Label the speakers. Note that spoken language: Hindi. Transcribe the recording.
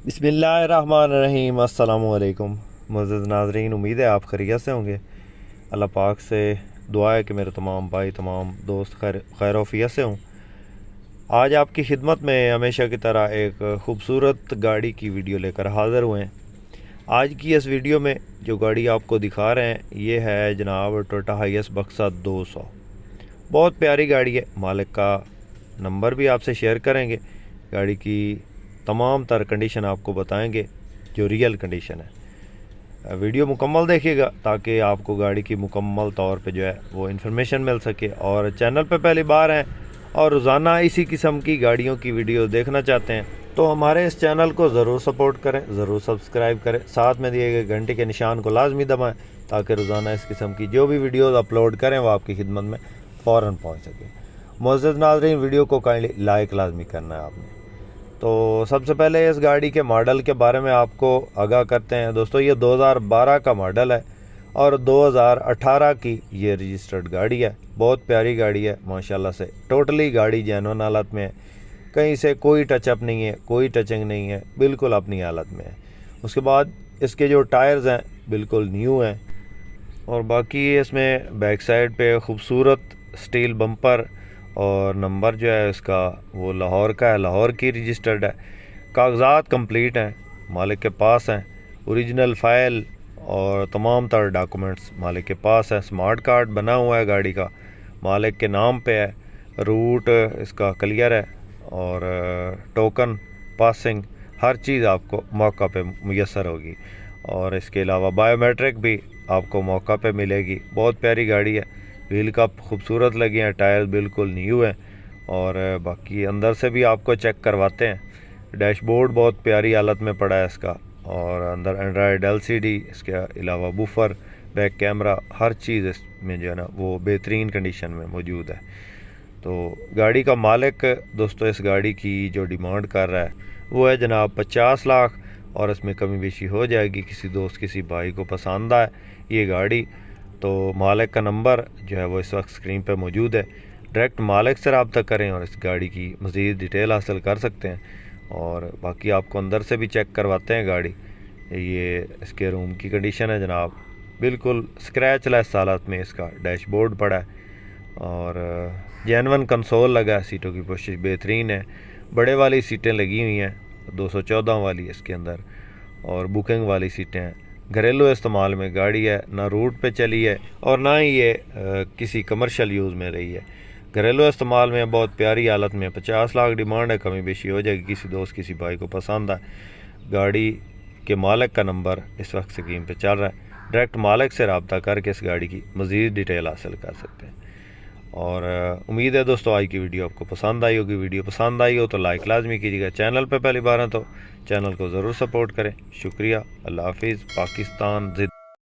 Speaker 1: बिस्मिल्लाहिर्रहमानिर्रहीम। अस्सलामुअलैकुम मुअज़्ज़ज़ नाज़रीन, उम्मीद है आप खैरियत से होंगे। अल्लाह पाक से दुआ है कि मेरे तमाम भाई तमाम दोस्त खैर से हों। आज आपकी खिदमत में हमेशा की तरह एक ख़ूबसूरत गाड़ी की वीडियो लेकर हाज़िर हुए हैं। आज की इस वीडियो में जो गाड़ी आपको दिखा रहे हैं ये है जनाब टोयोटा हाईएस बक्सा 200। बहुत प्यारी गाड़ी है। मालिक का नंबर भी आपसे शेयर करेंगे। गाड़ी की तमाम तर कंडीशन आपको बताएंगे जो रियल कंडीशन है। वीडियो मुकम्मल देखिएगा ताकि आपको गाड़ी की मुकम्मल तौर पे जो है वो इन्फॉर्मेशन मिल सके। और चैनल पे पहली बार हैं और रोज़ाना इसी किस्म की गाड़ियों की वीडियो देखना चाहते हैं तो हमारे इस चैनल को ज़रूर सपोर्ट करें, ज़रूर सब्सक्राइब करें, साथ में दिए गए घंटे के निशान को लाजमी दबाएँ ताकि रोज़ाना इस किस्म की जो भी वीडियोज़ अपलोड करें वो आपकी खिदमत में फ़ौरन पहुँच सके। मुअज़्ज़ज़ नाज़रीन, वीडियो को काइंडली लाइक लाजमी करना है आपने। तो सबसे पहले इस गाड़ी के मॉडल के बारे में आपको आगाह करते हैं। दोस्तों, ये 2012 का मॉडल है और 2018 की ये रजिस्टर्ड गाड़ी है। बहुत प्यारी गाड़ी है माशाल्लाह से। टोटली गाड़ी जेन्युइन हालत में है, कहीं से कोई टचअप नहीं है, कोई टचिंग नहीं है, बिल्कुल अपनी हालत में है। उसके बाद इसके जो टायर्स हैं बिल्कुल न्यू हैं और बाकी इसमें बैक साइड पे खूबसूरत स्टील बम्पर और नंबर जो है इसका वो लाहौर का है, लाहौर की रजिस्टर्ड है। कागजात कंप्लीट हैं, मालिक के पास हैं। ओरिजिनल फ़ाइल और तमाम तर डॉक्यूमेंट्स मालिक के पास है। स्मार्ट कार्ड बना हुआ है गाड़ी का, मालिक के नाम पे है। रूट इसका क्लियर है और टोकन पासिंग हर चीज़ आपको मौका पे मुयसर होगी। और इसके अलावा बायोमेट्रिक भी आपको मौका पे मिलेगी। बहुत प्यारी गाड़ी है। व्हील कप खूबसूरत लगे हैं, टायर बिल्कुल न्यू है और बाकी अंदर से भी आपको चेक करवाते हैं। डैशबोर्ड बहुत प्यारी हालत में पड़ा है इसका और अंदर एंड्रॉयड एलसीडी, इसके अलावा बूफर, बैक कैमरा, हर चीज़ इसमें जो है ना वो बेहतरीन कंडीशन में मौजूद है। तो गाड़ी का मालिक दोस्तों इस गाड़ी की जो डिमांड कर रहा है वो है जनाब 50 लाख और इसमें कमी बेशी हो जाएगी। किसी दोस्त किसी भाई को पसंद आए ये गाड़ी तो मालिक का नंबर जो है वो इस वक्त स्क्रीन पर मौजूद है। डायरेक्ट मालिक से रब्ता करें और इस गाड़ी की मज़ीद डिटेल हासिल कर सकते हैं। और बाकी आपको अंदर से भी चेक करवाते हैं गाड़ी। ये इसके रूम की कंडीशन है जनाब, बिल्कुल स्क्रैच लेस हालत में इसका डैशबोर्ड पड़ा है और जेन्युइन कंसोल लगा है। सीटों की पोजीशन बेहतरीन है, बड़े वाली सीटें लगी हुई हैं, 214 वाली इसके अंदर, और बुकिंग वाली सीटें हैं। घरेलू इस्तेमाल में गाड़ी है, ना रूट पे चली है और ना ही ये किसी कमर्शियल यूज़ में रही है। घरेलू इस्तेमाल में बहुत प्यारी हालत में। 50 लाख डिमांड है, कमी बेशी हो जाएगी। किसी दोस्त किसी भाई को पसंद आए गाड़ी के मालिक का नंबर इस वक्त स्क्रीन पे चल रहा है। डायरेक्ट मालिक से रब्ता करके इस गाड़ी की मज़ीद डिटेल हासिल कर सकते हैं। और उम्मीद है दोस्तों आज की वीडियो आपको पसंद आई होगी। वीडियो पसंद आई हो तो लाइक लाजमी कीजिएगा। चैनल पे पहली बार है तो चैनल को ज़रूर सपोर्ट करें। शुक्रिया। अल्लाह हाफिज़। पाकिस्तान जिंदाबाद।